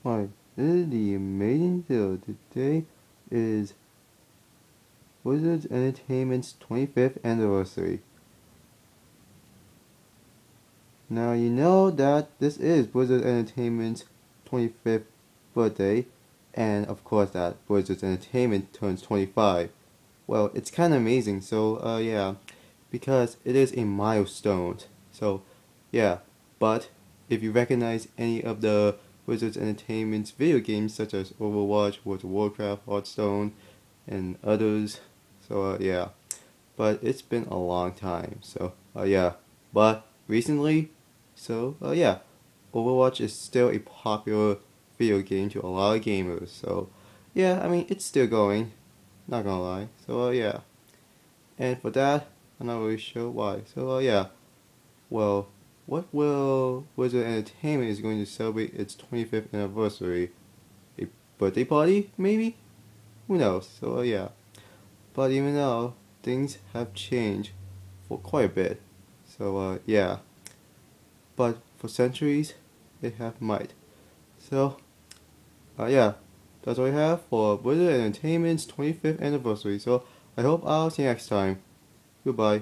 Hi, this is the Amazing Zero. Today is Blizzard Entertainment's 25th anniversary. Now you know that this is Blizzard Entertainment's 25th birthday, and of course that Blizzard Entertainment turns 25. Well, it's kind of amazing, so yeah, because it is a milestone. So yeah, but if you recognize any of the Blizzard Entertainment's video games such as Overwatch, World of Warcraft, Hearthstone, and others, so yeah, but it's been a long time, so yeah, but recently, so yeah, Overwatch is still a popular video game to a lot of gamers, so yeah, I mean, it's still going, not gonna lie, so yeah, and for that, I'm not really sure why, so yeah, well, what will Blizzard Entertainment is going to celebrate its 25th anniversary? A birthday party, maybe? Who knows, so yeah. But even though things have changed for quite a bit, so yeah. But for centuries, they have might. So yeah, that's all I have for Blizzard Entertainment's 25th anniversary. So I hope I'll see you next time. Goodbye.